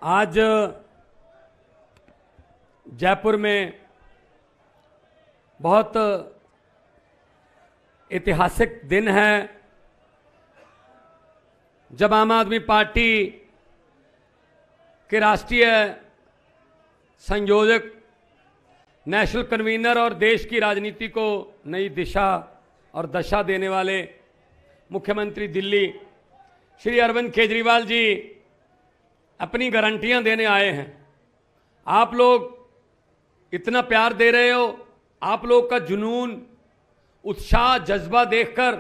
आज जयपुर में बहुत ऐतिहासिक दिन है जब आम आदमी पार्टी के राष्ट्रीय संयोजक, नेशनल कन्वीनर और देश की राजनीति को नई दिशा और दशा देने वाले मुख्यमंत्री दिल्ली श्री अरविंद केजरीवाल जी अपनी गारंटियां देने आए हैं। आप लोग इतना प्यार दे रहे हो, आप लोग का जुनून, उत्साह, जज्बा देखकर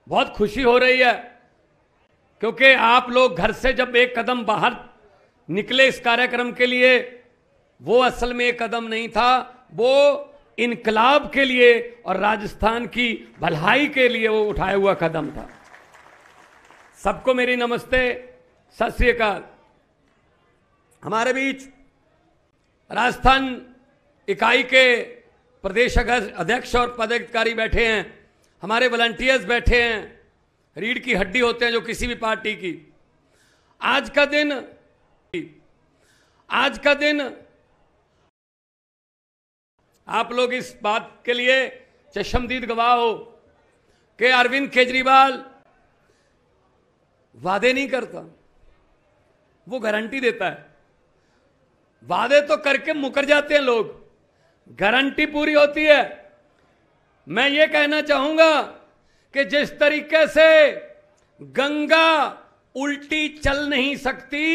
बहुत खुशी हो रही है, क्योंकि आप लोग घर से जब एक कदम बाहर निकले इस कार्यक्रम के लिए, वो असल में एक कदम नहीं था, वो इनकलाब के लिए और राजस्थान की भलाई के लिए वो उठाया हुआ कदम था। सबको मेरी नमस्ते, सत श्री अकाल। हमारे बीच राजस्थान इकाई के प्रदेश अध्यक्ष और पदाधिकारी बैठे हैं, हमारे वॉलंटियर्स बैठे हैं, रीढ़ की हड्डी होते हैं जो किसी भी पार्टी की। आज का दिन आप लोग इस बात के लिए चश्मदीद गवाह हो कि अरविंद केजरीवाल वादे नहीं करता, वो गारंटी देता है। वादे तो करके मुकर जाते हैं लोग, गारंटी पूरी होती है। मैं ये कहना चाहूंगा कि जिस तरीके से गंगा उल्टी चल नहीं सकती,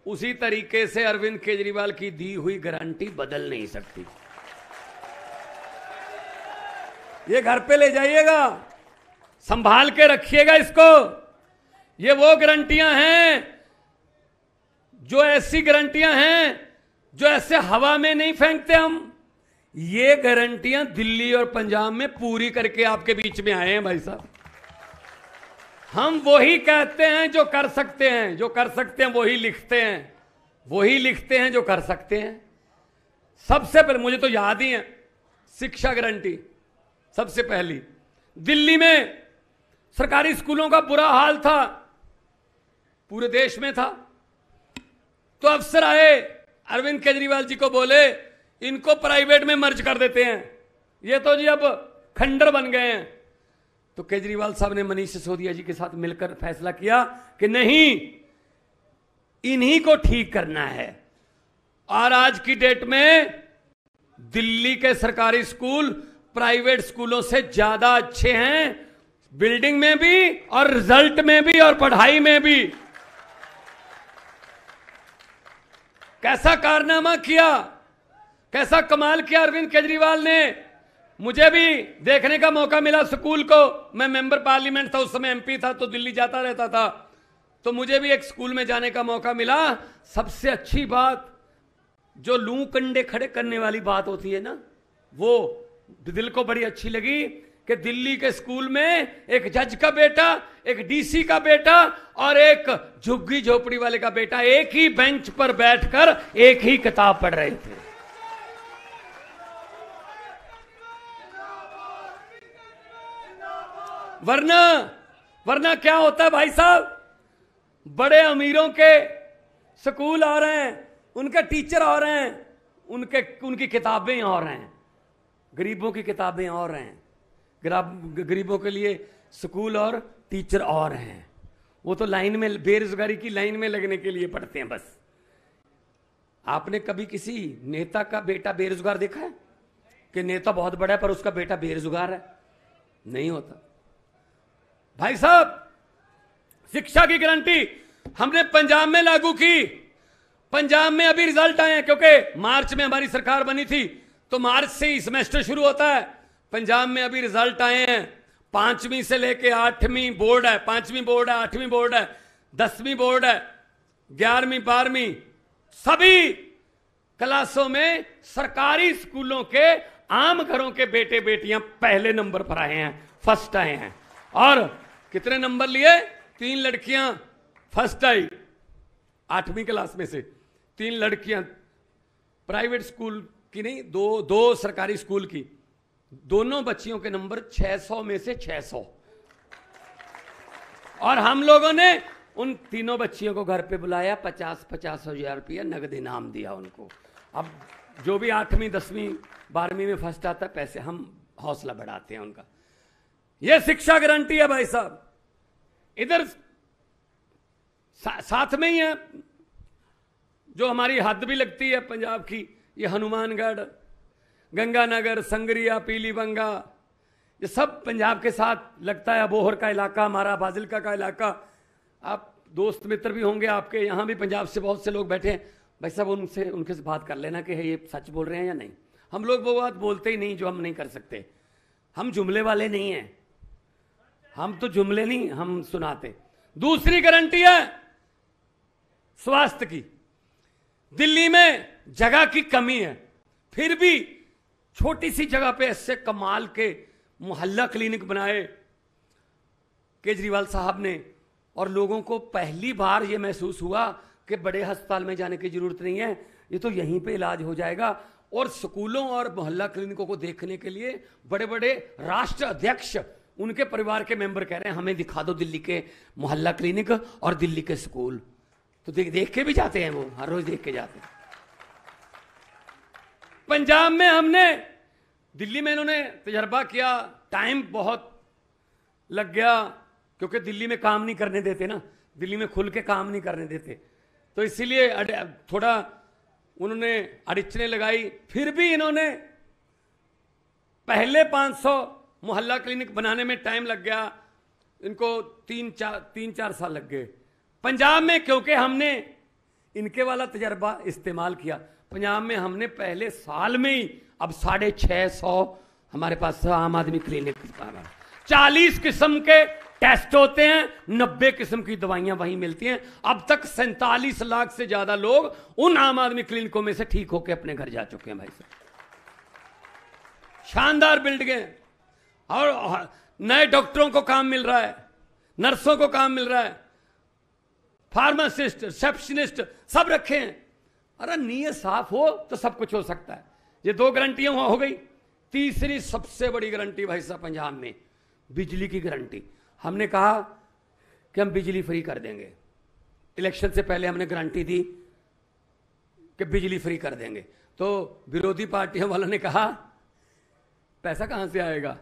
उसी तरीके से अरविंद केजरीवाल की दी हुई गारंटी बदल नहीं सकती। ये घर पे ले जाइएगा, संभाल के रखिएगा इसको। ये वो गारंटियां हैं जो ऐसी गारंटियां हैं जो ऐसे हवा में नहीं फेंकते हम। ये गारंटियां दिल्ली और पंजाब में पूरी करके आपके बीच में आए हैं भाई साहब। हम वही कहते हैं जो कर सकते हैं, जो कर सकते हैं वही लिखते हैं, वही लिखते हैं जो कर सकते हैं। सबसे पहले मुझे तो याद ही है, शिक्षा गारंटी सबसे पहली। दिल्ली में सरकारी स्कूलों का बुरा हाल था, पूरे देश में था। तो अफसर आए, अरविंद केजरीवाल जी को बोले इनको प्राइवेट में मर्ज कर देते हैं, ये तो जी अब खंडर बन गए हैं। तो केजरीवाल साहब ने मनीष सिसोदिया जी के साथ मिलकर फैसला किया कि नहीं, इन्हीं को ठीक करना है। और आज की डेट में दिल्ली के सरकारी स्कूल प्राइवेट स्कूलों से ज्यादा अच्छे हैं, बिल्डिंग में भी और रिजल्ट में भी और पढ़ाई में भी। कैसा कारनामा किया, कैसा कमाल किया अरविंद केजरीवाल ने। मुझे भी देखने का मौका मिला स्कूल को। मैं मेंबर पार्लियामेंट था, उस समय एमपी था, तो दिल्ली जाता रहता था, तो मुझे भी एक स्कूल में जाने का मौका मिला। सबसे अच्छी बात, जो लू कंडे खड़े करने वाली बात होती है ना, वो दिल को बड़ी अच्छी लगी कि दिल्ली के स्कूल में एक जज का बेटा, एक डीसी का बेटा और एक झुग्गी झोपड़ी वाले का बेटा एक ही बेंच पर बैठकर एक ही किताब पढ़ रहे थे। वरना क्या होता है भाई साहब, बड़े अमीरों के स्कूल आ रहे हैं, उनके टीचर आ रहे हैं, उनकी किताबें और हैं, गरीबों की किताबें और हैं। गरीबों के लिए स्कूल और टीचर और हैं। वो तो लाइन में, बेरोजगारी की लाइन में लगने के लिए पढ़ते हैं बस। आपने कभी किसी नेता का बेटा बेरोजगार देखा है कि नेता बहुत बड़ा है पर उसका बेटा बेरोजगार है? नहीं होता भाई साहब। शिक्षा की गारंटी हमने पंजाब में लागू की। पंजाब में अभी रिजल्ट आए हैं, क्योंकि मार्च में हमारी सरकार बनी थी, तो मार्च से ही सेमेस्टर शुरू होता है। पंजाब में अभी रिजल्ट आए हैं, 5वीं से लेके 8वीं बोर्ड है, 5वीं बोर्ड है, 8वीं बोर्ड है, 10वीं बोर्ड है, 11वीं 12वीं, सभी क्लासों में सरकारी स्कूलों के आम घरों के बेटे बेटियां पहले नंबर पर आए हैं, फर्स्ट आए हैं। और कितने नंबर लिए? 3 लड़कियां फर्स्ट आई 8वीं क्लास में से, 3 लड़कियां प्राइवेट स्कूल की नहीं, दो सरकारी स्कूल की। दोनों बच्चियों के नंबर 600 में से 600। और हम लोगों ने उन तीनों बच्चियों को घर पे बुलाया, 50-50 हजार रुपया नगद इनाम दिया उनको। अब जो भी 8वीं 10वीं 12वीं में फर्स्ट आता है, पैसे हम हौसला बढ़ाते हैं उनका। यह शिक्षा गारंटी है भाई साहब। इधर साथ में ही है जो हमारी हद भी लगती है पंजाब की, ये हनुमानगढ़, गंगानगर, संगरिया, पीलीबंगा, ये सब पंजाब के साथ लगता है। अबोहर का इलाका हमारा, फाजिलका का इलाका। आप दोस्त मित्र भी होंगे आपके, यहाँ भी पंजाब से बहुत से लोग बैठे हैं भाई साहब, उनके से बात कर लेना कि ये सच बोल रहे हैं या नहीं। हम लोग वो बात बोलते ही नहीं जो हम नहीं कर सकते। हम जुमले वाले नहीं हैं, हम तो जुमले नहीं हम सुनाते। दूसरी गारंटी है स्वास्थ्य की। दिल्ली में जगह की कमी है, फिर भी छोटी सी जगह पे ऐसे कमाल के मोहल्ला क्लिनिक बनाए केजरीवाल साहब ने, और लोगों को पहली बार ये महसूस हुआ कि बड़े अस्पताल में जाने की जरूरत नहीं है, ये तो यहीं पे इलाज हो जाएगा। और स्कूलों और मोहल्ला क्लिनिकों को देखने के लिए बड़े बड़े राष्ट्र अध्यक्ष, उनके परिवार के मेंबर कह रहे हैं हमें दिखा दो दिल्ली के मोहल्ला क्लिनिक और दिल्ली के स्कूल। तो देख के भी जाते हैं, वो हर रोज देख के जाते हैं। पंजाब में हमने, दिल्ली में इन्होंने तजर्बा किया, टाइम बहुत लग गया क्योंकि दिल्ली में काम नहीं करने देते ना, दिल्ली में खुल के काम नहीं करने देते, तो इसीलिए थोड़ा उन्होंने अड़चने लगाई। फिर भी इन्होंने पहले 500 मोहल्ला क्लिनिक बनाने में टाइम लग गया, इनको 3-4 साल लग गए। पंजाब में क्योंकि हमने इनके वाला तजर्बा इस्तेमाल किया, पंजाब में हमने पहले साल में ही अब 650 हमारे पास आम आदमी क्लिनिक, 40 किस्म के टेस्ट होते हैं, 90 किस्म की दवाइयां वहीं मिलती हैं। अब तक 47 लाख से ज्यादा लोग उन आम आदमी क्लिनिकों में से ठीक होकर अपने घर जा चुके हैं भाई साहब। शानदार बिल्डिंगें, और नए डॉक्टरों को काम मिल रहा है, नर्सों को काम मिल रहा है, फार्मासिस्ट, रिसेप्शनिस्ट सब रखे हैं। अरे नीयत साफ हो तो सब कुछ हो सकता है। ये 2 गारंटियां हो गई। तीसरी सबसे बड़ी गारंटी भाई साहब पंजाब में बिजली की गारंटी। हमने कहा कि हम बिजली फ्री कर देंगे। इलेक्शन से पहले हमने गारंटी दी कि बिजली फ्री कर देंगे, तो विरोधी पार्टियों वालों ने कहा पैसा कहां से आएगा,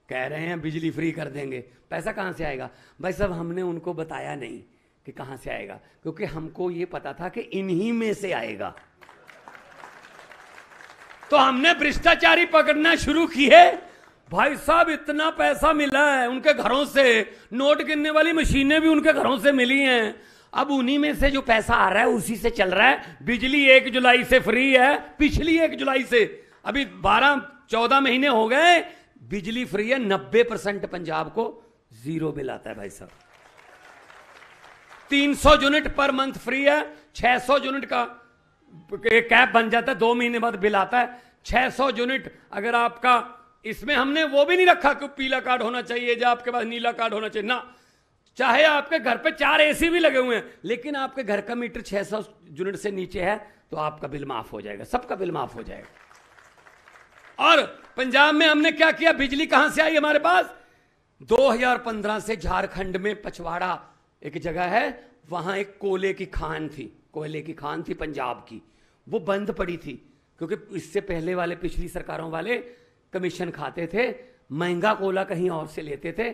कह रहे हैं बिजली फ्री कर देंगे, पैसा कहां से आएगा। भाई साहब हमने उनको बताया नहीं कि कहां से आएगा, क्योंकि हमको यह पता था कि इन्हीं में से आएगा। तो हमने भ्रष्टाचारी पकड़ना शुरू किए। भाई साहब इतना पैसा मिला है उनके घरों से, नोट गिनने वाली मशीनें भी उनके घरों से मिली हैं। अब उन्हीं में से जो पैसा आ रहा है उसी से चल रहा है। बिजली 1 जुलाई से फ्री है, पिछली 1 जुलाई से, अभी 12-14 महीने हो गए बिजली फ्री है। 90% पंजाब को 0 बिल आता है भाई साहब। 300 यूनिट पर मंथ फ्री है, 600 यूनिट का कैप बन जाता है, 2 महीने बाद बिल आता है। 600 यूनिट अगर आपका, इसमें हमने वो भी नहीं रखा कि पीला कार्ड होना चाहिए या आपके पास नीला कार्ड होना चाहिए ना, चाहे आपके घर पे 4 एसी भी लगे हुए हैं, लेकिन आपके घर का मीटर 600 यूनिट से नीचे है तो आपका बिल माफ हो जाएगा, सबका बिल माफ हो जाएगा। और पंजाब में हमने क्या किया, बिजली कहां से आई हमारे पास, 2015 से झारखंड में पचवाड़ा एक जगह है, वहां एक कोयले की खान थी पंजाब की, वो बंद पड़ी थी क्योंकि इससे पहले वाले पिछली सरकारों वाले कमीशन खाते थे, महंगा कोयला कहीं और से लेते थे,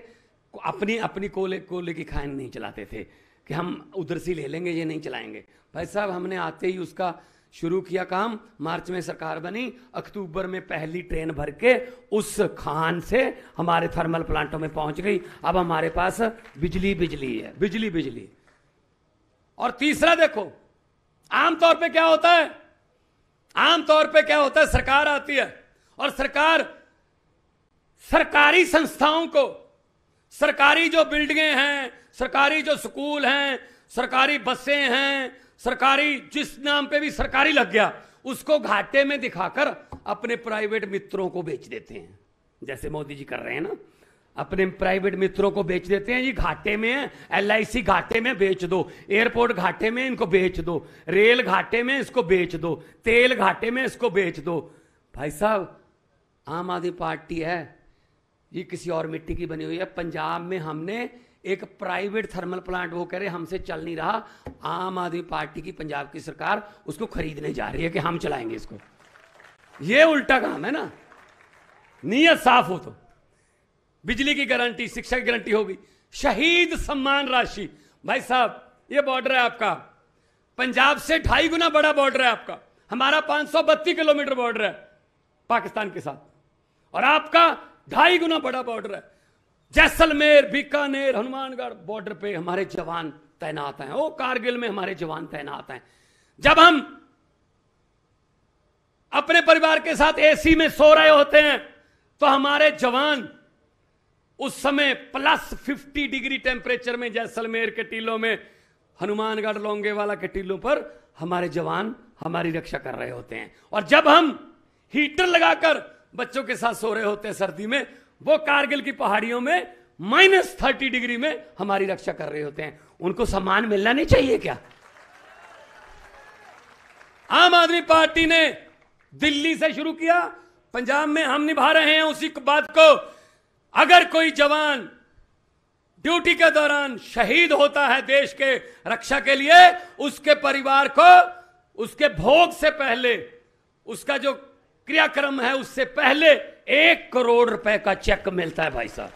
अपनी कोयले की खान नहीं चलाते थे कि हम उधर से ले लेंगे, ये नहीं चलाएंगे। भाई साहब हमने आते ही उसका शुरू किया काम, मार्च में सरकार बनी, अक्टूबर में पहली ट्रेन भर के उस खान से हमारे थर्मल प्लांटों में पहुंच गई। अब हमारे पास बिजली है, बिजली। और तीसरा देखो, आमतौर पे क्या होता है, सरकार आती है और सरकार सरकारी संस्थाओं को, सरकारी जो बिल्डिंगें हैं, सरकारी जो स्कूल हैं, सरकारी बसें हैं, सरकारी जिस नाम पे भी सरकारी लग गया, उसको घाटे में दिखाकर अपने प्राइवेट मित्रों को बेच देते हैं। जैसे मोदी जी कर रहे हैं ना, अपने प्राइवेट मित्रों को बेच देते हैं। ये घाटे में है, LIC घाटे में बेच दो, एयरपोर्ट घाटे में इनको बेच दो, रेल घाटे में इसको बेच दो, तेल घाटे में इसको बेच दो। भाई साहब आम आदमी पार्टी है, ये किसी और मिट्टी की बनी हुई है। पंजाब में हमने एक प्राइवेट थर्मल प्लांट वो कह रहे हमसे चल नहीं रहा, आम आदमी पार्टी की पंजाब की सरकार उसको खरीदने जा रही है कि हम चलाएंगे इसको। ये उल्टा काम है ना। नीयत साफ हो तो बिजली की गारंटी, शिक्षा की गारंटी होगी। शहीद सम्मान राशि, भाई साहब ये बॉर्डर है आपका, पंजाब से 2.5 गुना बड़ा बॉर्डर है आपका। हमारा 532 किलोमीटर बॉर्डर है पाकिस्तान के साथ, और आपका 2.5 गुना बड़ा बॉर्डर है। जैसलमेर, बीकानेर, हनुमानगढ़ बॉर्डर पे हमारे जवान तैनात हैं। ओ कारगिल में हमारे जवान तैनात हैं। जब हम अपने परिवार के साथ एसी में सो रहे होते हैं तो हमारे जवान उस समय +50 डिग्री टेम्परेचर में जैसलमेर के टीलों में, हनुमानगढ़ लोंगेवाला के टीलों पर हमारे जवान हमारी रक्षा कर रहे होते हैं। और जब हम हीटर लगाकर बच्चों के साथ सो रहे होते हैं सर्दी में, वो कारगिल की पहाड़ियों में -30 डिग्री में हमारी रक्षा कर रहे होते हैं। उनको सम्मान मिलना नहीं चाहिए क्या? आम आदमी पार्टी ने दिल्ली से शुरू किया, पंजाब में हम निभा रहे हैं उसी बात को। अगर कोई जवान ड्यूटी के दौरान शहीद होता है देश के रक्षा के लिए, उसके परिवार को उसके भोग से पहले, उसका जो क्रियाक्रम है उससे पहले 1 करोड़ रुपए का चेक मिलता है भाई साहब।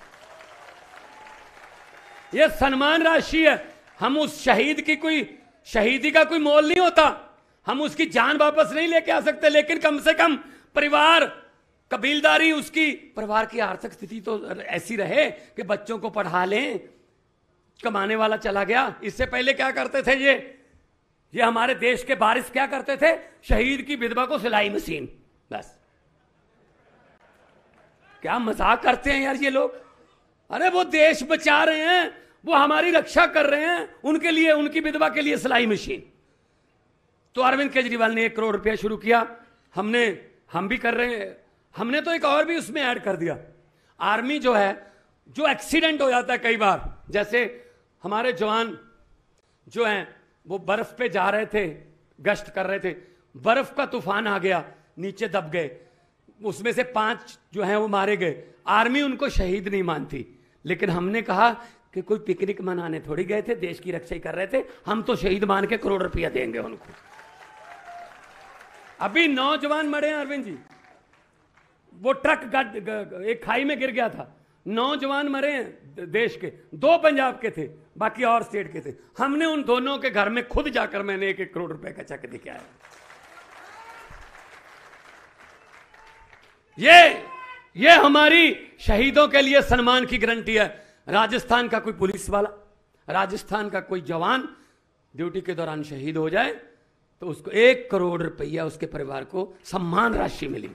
यह सम्मान राशि है। हम उस शहीद की कोई, शहीदी का कोई मोल नहीं होता, हम उसकी जान वापस नहीं लेके आ सकते, लेकिन कम से कम परिवार, कबीलदारी, उसकी परिवार की आर्थिक स्थिति तो ऐसी रहे कि बच्चों को पढ़ा लें। कमाने वाला चला गया। इससे पहले क्या करते थे ये हमारे देश के वारिस क्या करते थे? शहीद की विधवा को सिलाई मशीन, बस। क्या मजाक करते हैं यार ये लोग। अरे वो देश बचा रहे हैं, वो हमारी रक्षा कर रहे हैं, उनके लिए, उनकी विधवा के लिए सिलाई मशीन। तो अरविंद केजरीवाल ने 1 करोड़ रुपया शुरू किया। हम भी कर रहे हैं। हमने तो एक और भी उसमें ऐड कर दिया। आर्मी जो है, जो एक्सीडेंट हो जाता है कई बार, जैसे हमारे जवान जो हैं वो बर्फ पे जा रहे थे, गश्त कर रहे थे, बर्फ का तूफान आ गया, नीचे दब गए, उसमें से 5 जो हैं वो मारे गए। आर्मी उनको शहीद नहीं मानती, लेकिन हमने कहा कि कोई पिकनिक मनाने थोड़ी गए थे, देश की रक्षा ही कर रहे थे, हम तो शहीद मान के 1 करोड़ रुपया देंगे उनको। अभी 9 जवान मरे हैं अरविंद जी। वो ट्रक एक खाई में गिर गया था, 9 जवान मरे हैं देश के, 2 पंजाब के थे, बाकी और स्टेट के थे। हमने उन दोनों के घर में खुद जाकर मैंने 1-1 करोड़ रुपए का चेक दिखाया है। ये हमारी शहीदों के लिए सम्मान की गारंटी है। राजस्थान का कोई पुलिस वाला, राजस्थान का कोई जवान ड्यूटी के दौरान शहीद हो जाए तो उसको 1 करोड़ रुपया उसके परिवार को सम्मान राशि मिली।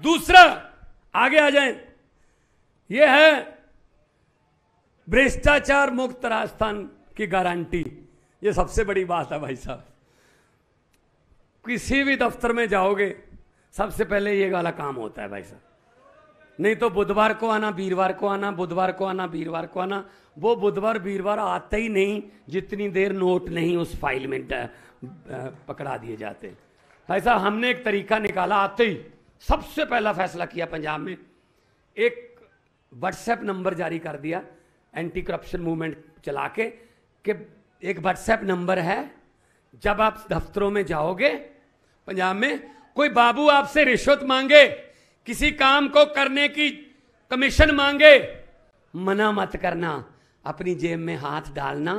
दूसरा, आगे आ जाएं, यह है भ्रष्टाचार मुक्त राजस्थान की गारंटी। यह सबसे बड़ी बात है भाई साहब। किसी भी दफ्तर में जाओगे सबसे पहले ये वाला काम होता है भाई साहब। नहीं तो बुधवार को आना, वीरवार को आना, बुधवार को आना, वीरवार को आना। वो बुधवार वीरवार आते ही नहीं जितनी देर नोट नहीं उस फाइल में पकड़ा दिए जाते। भाई साहब हमने एक तरीका निकाला, आते ही सबसे पहला फैसला किया पंजाब में, एक व्हाट्सएप नंबर जारी कर दिया एंटी करप्शन मूवमेंट चला के, कि एक व्हाट्सएप नंबर है, जब आप दफ्तरों में जाओगे पंजाब में, कोई बाबू आपसे रिश्वत मांगे, किसी काम को करने की कमीशन मांगे, मना मत करना, अपनी जेब में हाथ डालना,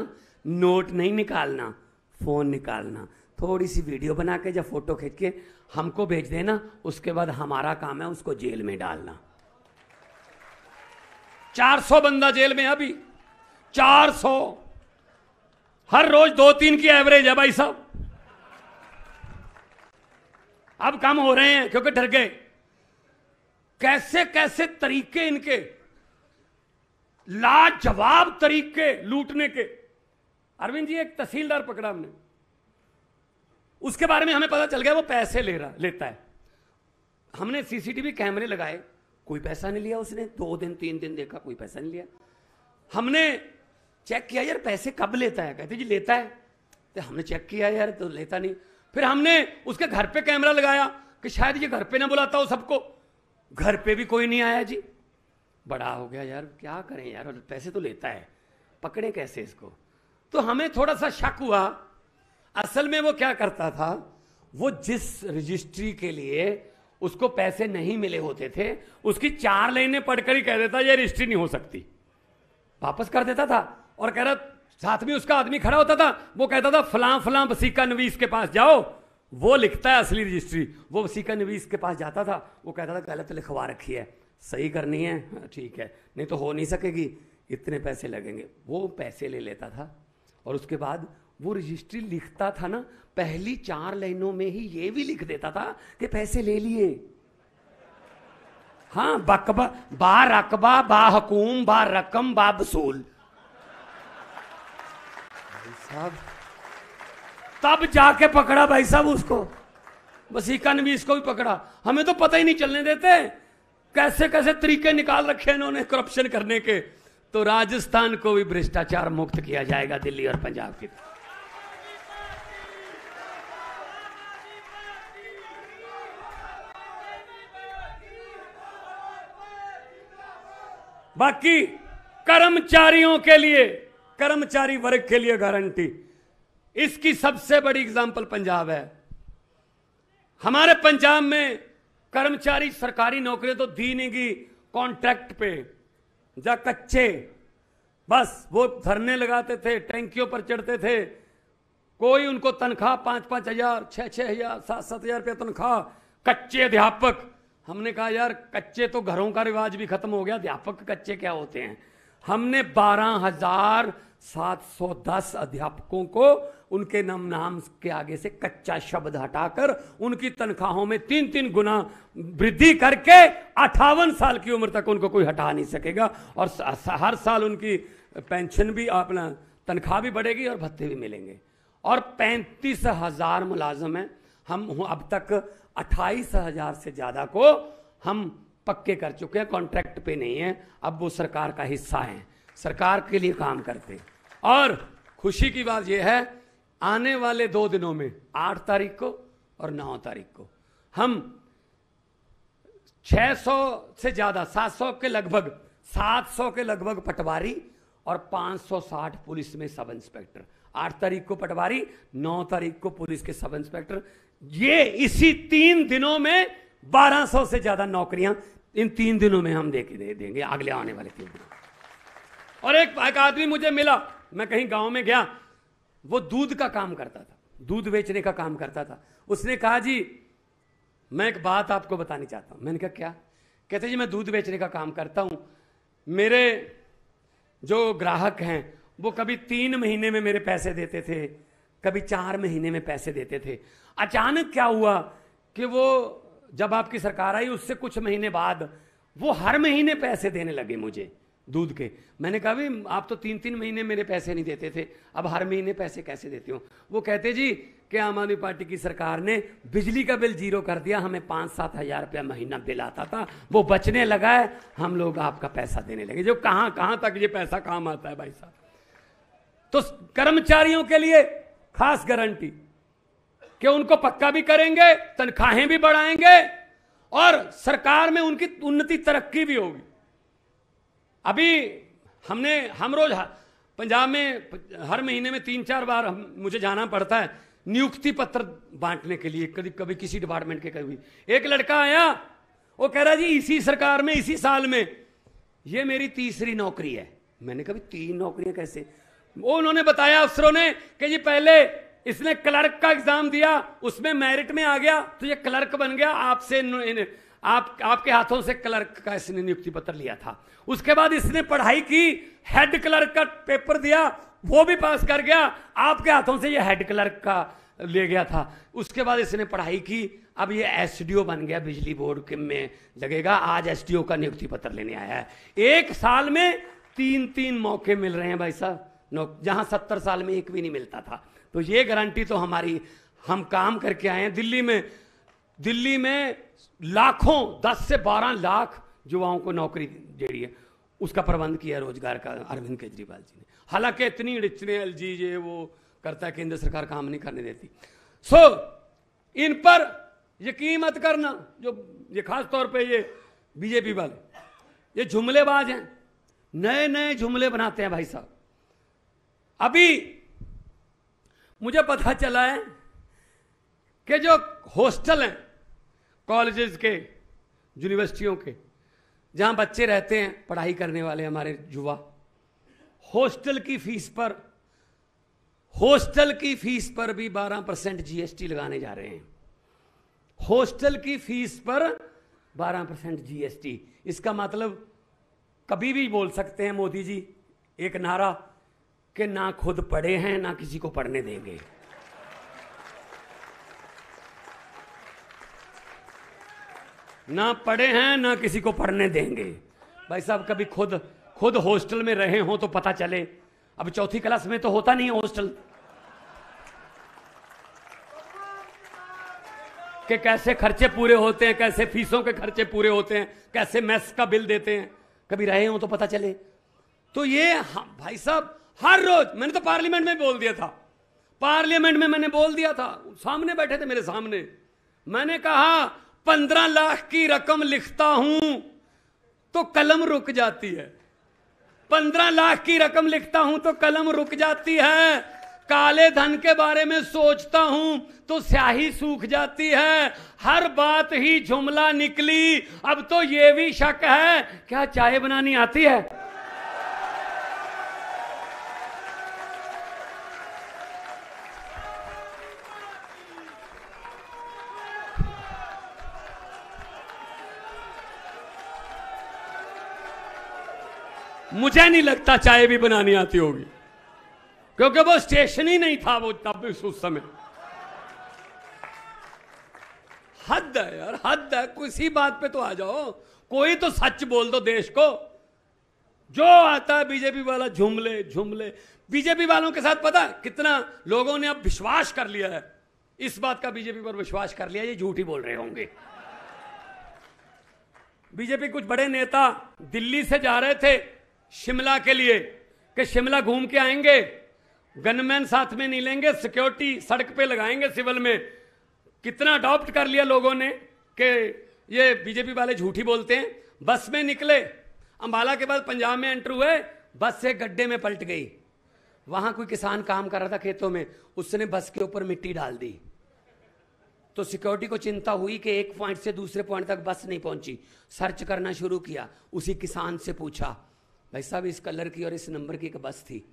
नोट नहीं निकालना, फोन निकालना, थोड़ी सी वीडियो बना के या फोटो खींच के हमको भेज देना, उसके बाद हमारा काम है उसको जेल में डालना। 400 बंदा जेल में अभी, 400, हर रोज 2-3 की एवरेज है भाई साहब। अब कम हो रहे हैं क्योंकि डर गए। कैसे कैसे तरीके इनके, लाजवाब तरीके लूटने के। अरविंद जी, एक तहसीलदार पकड़ा हमने, उसके बारे में हमें पता चल गया वो पैसे लेता है। हमने सीसीटीवी कैमरे लगाए, कोई पैसा नहीं लिया उसने। 2 दिन 3 दिन देखा, कोई पैसा नहीं लिया। हमने चेक किया, यार पैसे कब लेता है? कहते जी लेता है। तो हमने चेक किया, यार तो लेता नहीं। फिर हमने उसके घर पे कैमरा लगाया कि शायद ये घर पे ना बुलाता हो सबको। घर पे भी कोई नहीं आया जी। बड़ा हो गया यार, क्या करें यार, और पैसे तो लेता है, पकड़े कैसे इसको। तो हमें थोड़ा सा शक हुआ। असल में वो क्या करता था, वो जिस रजिस्ट्री के लिए उसको पैसे नहीं मिले होते थे, उसकी 4 लाइनें पढ़कर ही कह देता ये रजिस्ट्री नहीं हो सकती, वापस कर देता था। और कह रहा, साथ में उसका आदमी खड़ा होता था, वो कहता था फलां फलां वसीका नवीस के पास जाओ, वो लिखता है असली रजिस्ट्री। वो वसीका नवीस के पास जाता था, वो कहता था गलत लिखवा रखी है, सही करनी है, ठीक है, नहीं तो हो नहीं सकेगी, इतने पैसे लगेंगे। वो पैसे ले लेता था और उसके बाद वो रजिस्ट्री लिखता था ना, पहली 4 लाइनों में ही ये भी लिख देता था कि पैसे ले लिए। हाँ, बकबा बा रकबा बा हकूम बा रकम बा वसूल। साहब तब जाके पकड़ा भाई साहब उसको, वसीका नवीस को भी पकड़ा। हमें तो पता ही नहीं चलने देते, कैसे कैसे तरीके निकाल रखे इन्होंने करप्शन करने के। तो राजस्थान को भी भ्रष्टाचार मुक्त किया जाएगा, दिल्ली और पंजाब की। बाकी कर्मचारियों के लिए, कर्मचारी वर्ग के लिए गारंटी, इसकी सबसे बड़ी एग्जांपल पंजाब है। हमारे पंजाब में कर्मचारी सरकारी नौकरी तो दी नहीं गई, कॉन्ट्रैक्ट पे जा कच्चे, बस वो धरने लगाते थे, टैंकियों पर चढ़ते थे, कोई उनको तनख्वाह 5-5 हजार, 6-6 हजार, 7-7 हजार रुपया तनख्वाह, कच्चे अध्यापक। हमने कहा यार कच्चे तो घरों का रिवाज भी खत्म हो गया, अध्यापक कच्चे क्या होते हैं। हमने 12,710 अध्यापकों को उनके नाम के आगे से कच्चा शब्द हटाकर उनकी तनख्वाहों में 3-3 गुना वृद्धि करके 58 साल की उम्र तक उनको कोई हटा नहीं सकेगा। और हर साल उनकी पेंशन भी, अपना तनख्वाह भी बढ़ेगी और भत्ते भी मिलेंगे। और 35,000 मुलाजम हैं। हम अब तक 28,000 से ज्यादा को हम पक्के कर चुके हैं, कॉन्ट्रैक्ट पे नहीं है, अब वो सरकार का हिस्सा है, सरकार के लिए काम करते हैं। और खुशी की बात यह है, आने वाले 2 दिनों में 8 तारीख को और 9 तारीख को हम 600 से ज्यादा, 700 के लगभग, 700 के लगभग पटवारी और 560 पुलिस में सब इंस्पेक्टर। 8 तारीख को पटवारी, 9 तारीख को पुलिस के सब इंस्पेक्टर। ये इसी 3 दिनों में 1200 से ज्यादा नौकरियां इन 3 दिनों में हम दे देंगे, अगले आने वाले 3 दिनों। और एक आदमी मुझे मिला, मैं कहीं गांव में गया, वो दूध का काम करता था, दूध बेचने का काम करता था। उसने कहा जी मैं एक बात आपको बतानी चाहता हूं। मैंने कहा क्या? कहते जी मैं दूध बेचने का काम करता हूं, मेरे जो ग्राहक हैं वो कभी 3 महीने में मेरे पैसे देते थे, कभी 4 महीने में पैसे देते थे। अचानक क्या हुआ कि वो जब आपकी सरकार आई उससे कुछ महीने बाद वो हर महीने पैसे देने लगे मुझे दूध के। मैंने कहा भी आप तो 3-3 महीने मेरे पैसे नहीं देते थे, अब हर महीने पैसे कैसे देते हो? वो कहते जी कि आम आदमी पार्टी की सरकार ने बिजली का बिल 0 कर दिया, हमें 5-7 हजार रुपया महीना बिल आता था, वो बचने लगा है, हम लोग आपका पैसा देने लगे। जो कहां तक ये पैसा काम आता है भाई साहब। तो कर्मचारियों के लिए खास गारंटी कि उनको पक्का भी करेंगे, तनख्वाहें भी बढ़ाएंगे और सरकार में उनकी उन्नति तरक्की भी होगी। अभी हम रोज पंजाब में हर महीने में 3-4 बार मुझे जाना पड़ता है नियुक्ति पत्र बांटने के लिए, कभी कभी किसी डिपार्टमेंट के। कभी एक लड़का आया, वो कह रहा जी इसी सरकार में इसी साल में ये मेरी 3री नौकरी है। मैंने कहा 3 नौकरियां कैसे? वो उन्होंने बताया अफसरों ने कि जी पहले इसने क्लर्क का एग्जाम दिया, उसमें मेरिट में आ गया तो ये क्लर्क बन गया, आपके हाथों से क्लर्क का इसने नियुक्ति पत्र लिया था। उसके बाद इसने पढ़ाई की, हेड क्लर्क का पेपर दिया, वो भी पास कर गया, आपके हाथों से ये हेड क्लर्क का ले गया था। उसके बाद इसने पढ़ाई की, अब ये एसडीओ बन गया, बिजली बोर्ड के में लगेगा, आज एसडीओ का नियुक्ति पत्र लेने आया है। 1 साल में 3-3 मौके मिल रहे हैं भाई साहब, जहां 70 साल में एक भी नहीं मिलता था। तो ये गारंटी तो हमारी, हम काम करके आए हैं। दिल्ली में लाखों, 10 से 12 लाख युवाओं को नौकरी दे रही है, उसका प्रबंध किया रोजगार का अरविंद केजरीवाल जी ने। हालांकि इतनी एलजी ये वो करता है, केंद्र सरकार काम नहीं करने देती। इन पर यकीन मत करना, जो ये खास तौर पे ये बीजेपी वाले, ये जुमलेबाज हैं, नए नए जुमले बनाते हैं भाई साहब। अभी मुझे पता चला है कि जो हॉस्टल हैं कॉलेजेस के, यूनिवर्सिटियों के, जहां बच्चे रहते हैं पढ़ाई करने वाले हमारे युवा, हॉस्टल की फीस पर भी 12% जीएसटी लगाने जा रहे हैं। हॉस्टल की फीस पर 12% जीएसटी। इसका मतलब कभी भी बोल सकते हैं मोदी जी एक नारा कि ना खुद पढ़े हैं ना किसी को पढ़ने देंगे। ना पढ़े हैं ना किसी को पढ़ने देंगे। भाई साहब कभी खुद हॉस्टल में रहे हो तो पता चले। अब चौथी क्लास में तो होता नहीं है हॉस्टल कि कैसे खर्चे पूरे होते हैं, कैसे फीसों के खर्चे पूरे होते हैं, कैसे मेस का बिल देते हैं। कभी रहे हो तो पता चले। तो ये भाई साहब हर रोज, मैंने तो पार्लियामेंट में बोल दिया था, पार्लियामेंट में मैंने बोल दिया था, सामने बैठे थे मेरे सामने, मैंने कहा 15 लाख की रकम लिखता हूं तो कलम रुक जाती है। 15 लाख की रकम लिखता हूं तो कलम रुक जाती है। काले धन के बारे में सोचता हूं तो स्याही सूख जाती है। हर बात ही जुमला निकली। अब तो यह भी शक है क्या चाय बनानी आती है? मुझे नहीं लगता चाय भी बनानी आती होगी, क्योंकि वो स्टेशन ही नहीं था वो तब उस समय। हद है यार, हद है। किसी बात पे तो आ जाओ, कोई तो सच बोल दो देश को। जो आता है बीजेपी वाला झुमले। बीजेपी वालों के साथ पता कितना लोगों ने अब विश्वास कर लिया है, इस बात का बीजेपी पर विश्वास कर लिया, ये झूठ ही बोल रहे होंगे। बीजेपी कुछ बड़े नेता दिल्ली से जा रहे थे शिमला के लिए कि शिमला घूम के आएंगे, गनमैन साथ में नहीं लेंगे, सिक्योरिटी सड़क पे लगाएंगे सिविल में। कितना अडॉप्ट कर लिया लोगों ने कि ये बीजेपी वाले झूठी बोलते हैं। बस में निकले, अंबाला के बाद पंजाब में एंटर हुए, बस से गड्ढे में पलट गई। वहां कोई किसान काम कर रहा था खेतों में, उसने बस के ऊपर मिट्टी डाल दी। तो सिक्योरिटी को चिंता हुई कि एक पॉइंट से दूसरे पॉइंट तक बस नहीं पहुंची। सर्च करना शुरू किया, उसी किसान से पूछा, भाई साहब इस कलर की और इस नंबर की एक बस थी,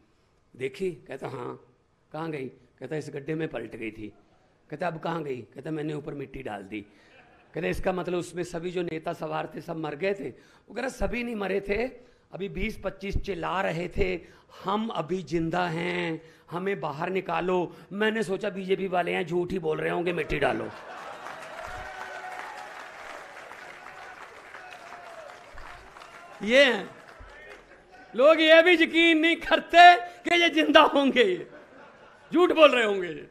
देखी? कहता हाँ। कहाँ गई? कहता इस गड्ढे में पलट गई थी। कहता अब कहाँ गई? कहता मैंने ऊपर मिट्टी डाल दी। कहते इसका मतलब उसमें सभी जो नेता सवार थे सब मर गए थे? वो कह रहा सभी नहीं मरे थे, अभी 20-25 चिल्ला रहे थे हम अभी जिंदा हैं, हमें बाहर निकालो। मैंने सोचा बीजेपी वाले हैं झूठ ही बोल रहे होंगे, मिट्टी डालो। ये हैं लोग, ये भी यकीन नहीं करते कि ये जिंदा होंगे, ये झूठ बोल रहे होंगे। ये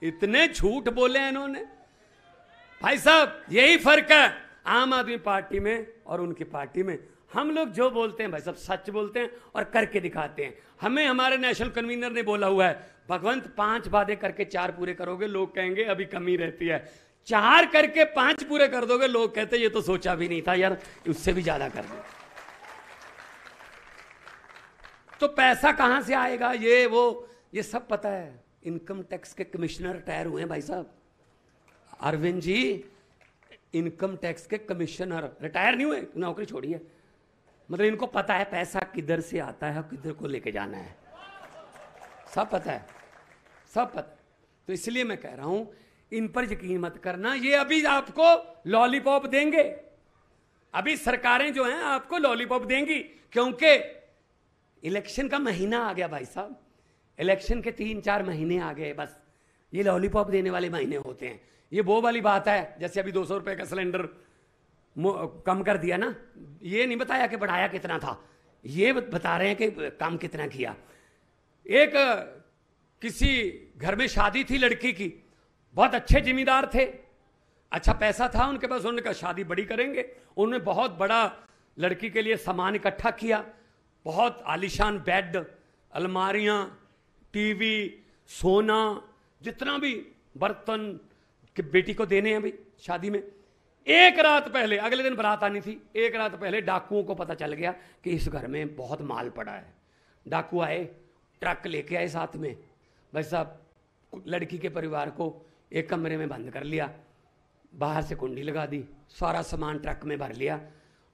इतने झूठ बोले हैं इन्होंने। भाई साहब यही फर्क है आम आदमी पार्टी में और उनकी पार्टी में। हम लोग जो बोलते हैं भाई साहब सच बोलते हैं और करके दिखाते हैं। हमें हमारे नेशनल कन्वीनर ने बोला हुआ है, भगवंत 5 वादे करके 4 पूरे करोगे, लोग कहेंगे अभी कमी रहती है। 4 करके 5 पूरे कर दोगे, लोग कहते ये तो सोचा भी नहीं था यार, उससे भी ज्यादा कर दो। तो पैसा कहां से आएगा? ये सब पता है। इनकम टैक्स के कमिश्नर रिटायर हुए हैं भाई साहब। अरविंद जी इनकम टैक्स के कमिश्नर रिटायर नहीं हुए, नौकरी छोड़ी है। मतलब इनको पता है पैसा किधर से आता है और किधर को लेके जाना है, सब पता है, सब पता है। तो इसलिए मैं कह रहा हूं इन पर यकीन मत करना। ये अभी आपको लॉलीपॉप देंगे, अभी सरकारें जो हैं आपको लॉलीपॉप देंगी, क्योंकि इलेक्शन का महीना आ गया भाई साहब। इलेक्शन के 3-4 महीने आ गए, बस ये लॉलीपॉप देने वाले महीने होते हैं। ये वो वाली बात है जैसे अभी 200 रुपए का सिलेंडर कम कर दिया ना, ये नहीं बताया कि बढ़ाया कितना था, ये बता रहे हैं कि कम कितना किया। एक किसी घर में शादी थी लड़की की, बहुत अच्छे जिम्मेदार थे, अच्छा पैसा था उनके पास, उन्होंने कहा शादी बड़ी करेंगे। उन्होंने बहुत बड़ा लड़की के लिए सामान इकट्ठा किया, बहुत आलीशान बेड, अलमारियां, टीवी, सोना, जितना भी बर्तन कि बेटी को देने हैं भाई शादी में, एक रात पहले, अगले दिन बारात आनी थी, एक रात पहले डाकुओं को पता चल गया कि इस घर में बहुत माल पड़ा है। डाकू आए, ट्रक लेके आए साथ में। भाई साहब, लड़की के परिवार को एक कमरे में बंद कर लिया, बाहर से कुंडी लगा दी, सारा सामान ट्रक में भर लिया।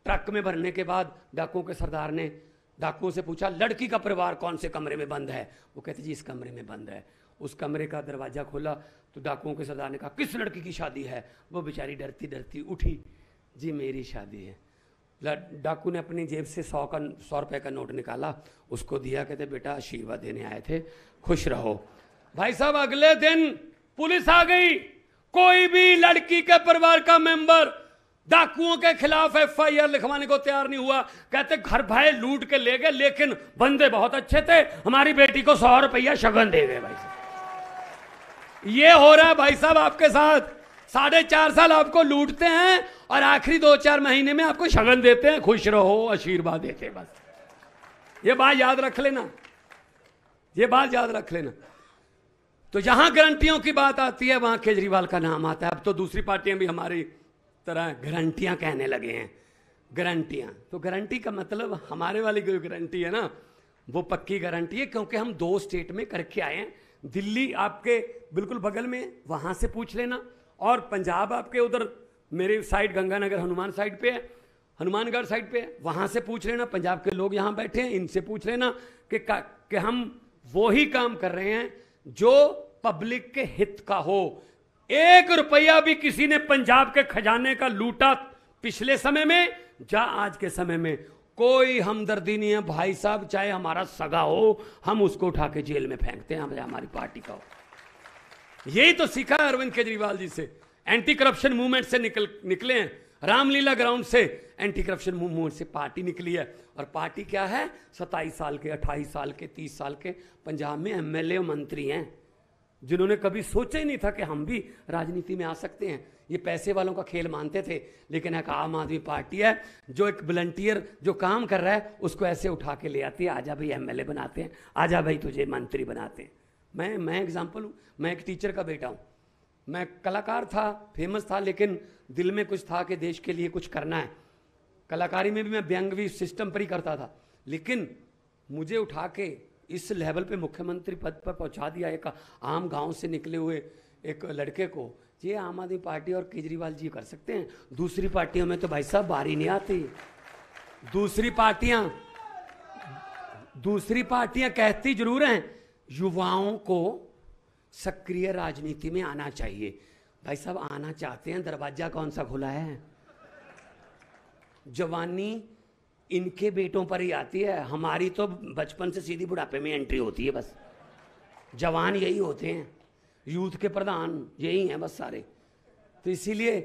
ट्रक में भरने के बाद डाकुओं के सरदार ने डाकुओं से पूछा, लड़की का परिवार कौन से कमरे में बंद है? वो कहते जी इस कमरे में बंद है। उस कमरे का दरवाजा खोला तो डाकुओं के सरदार ने कहा, किस लड़की की शादी है? वो बेचारी डरती डरती उठी, जी मेरी शादी है। डाकू ने अपनी जेब से 100 रुपए का नोट निकाला, उसको दिया, कहते बेटा आशीर्वाद देने आए थे, खुश रहो। भाई साहब, अगले दिन पुलिस आ गई। कोई भी लड़की के परिवार का मेंबर डाकुओं के खिलाफ FIR लिखवाने को तैयार नहीं हुआ। कहते घर भाई लूट के ले गए, लेकिन बंदे बहुत अच्छे थे, हमारी बेटी को 100 रुपया शगन दे गए। भाई साहब, ये हो रहा है भाई साहब आपके साथ। 4.5 साल आपको लूटते हैं और आखिरी 2-4 महीने में आपको शगन देते हैं, खुश रहो, आशीर्वाद देते हैं। बस ये बात याद रख लेना, ये बात याद रख लेना। तो जहां गारंटियों की बात आती है वहां केजरीवाल का नाम आता है। अब तो दूसरी पार्टियां भी हमारी तरह गारंटियां कहने लगे हैं। गारंटियां, तो गारंटी का मतलब हमारे वाली जो गारंटी है ना, वो पक्की गारंटी है, क्योंकि हम 2 स्टेट में करके आए हैं। दिल्ली आपके बिल्कुल बगल में, वहां से पूछ लेना, और पंजाब आपके उधर मेरे साइड गंगानगर हनुमान साइड पे है, हनुमानगढ़ साइड पे है, वहां से पूछ लेना। पंजाब के लोग यहां बैठे हैं, इनसे पूछ लेना कि हम वो ही काम कर रहे हैं जो पब्लिक के हित का हो। 1 रुपया भी किसी ने पंजाब के खजाने का लूटा पिछले समय में या आज के समय में, कोई हमदर्दी नहीं है भाई साहब। चाहे हमारा सगा हो, हम उसको उठा के जेल में फेंकते हैं, हमारी पार्टी का हो। यही तो सीखा है अरविंद केजरीवाल जी से। एंटी करप्शन मूवमेंट से निकले हैं, रामलीला ग्राउंड से एंटी करप्शन मूवमेंट से पार्टी निकली है। और पार्टी क्या है? 27 साल के, 28 साल के, 30 साल के पंजाब में MLA मंत्री हैं, जिन्होंने कभी सोचा ही नहीं था कि हम भी राजनीति में आ सकते हैं। ये पैसे वालों का खेल मानते थे, लेकिन एक आम आदमी पार्टी है जो एक वॉलंटियर जो काम कर रहा है उसको ऐसे उठा के ले आती है, आजा भाई MLA बनाते हैं, आजा भाई तुझे मंत्री बनाते हैं। मैं एग्जाम्पल हूँ, मैं एक टीचर का बेटा हूँ। मैं कलाकार था, फेमस था, लेकिन दिल में कुछ था कि देश के लिए कुछ करना है। कलाकारी में भी मैं व्यंग भी सिस्टम पर ही करता था, लेकिन मुझे उठा के इस लेवल पे मुख्यमंत्री पद पर पहुंचा दिया एक आम गांव से निकले हुए एक लड़के को। ये आम आदमी पार्टी और केजरीवाल जी कर सकते हैं। दूसरी पार्टियों में तो भाई साहब बारी नहीं आती। दूसरी पार्टियां कहती जरूर हैं युवाओं को सक्रिय राजनीति में आना चाहिए। भाई साहब आना चाहते हैं, दरवाजा कौन सा खुला है? जवानी इनके बेटों पर ही आती है, हमारी तो बचपन से सीधी बुढ़ापे में एंट्री होती है। बस जवान यही होते हैं, यूथ के प्रधान यही हैं बस सारे। तो इसीलिए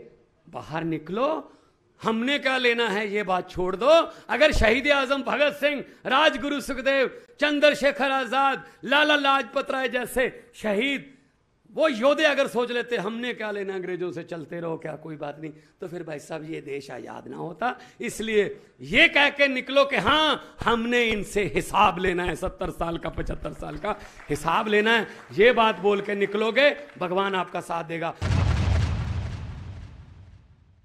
बाहर निकलो, हमने क्या लेना है ये बात छोड़ दो। अगर शहीद आजम भगत सिंह, राजगुरु सुखदेव, चंद्रशेखर आजाद, लाला लाजपत राय जैसे शहीद, वो योद्धे अगर सोच लेते हमने क्या लेना अंग्रेजों से, चलते रहो क्या कोई बात नहीं, तो फिर भाई साहब ये देश आजाद ना होता। इसलिए ये कह के निकलो कि हाँ हमने इनसे हिसाब लेना है, 70 साल का 75 साल का हिसाब लेना है, ये बात बोल के निकलोगे, भगवान आपका साथ देगा।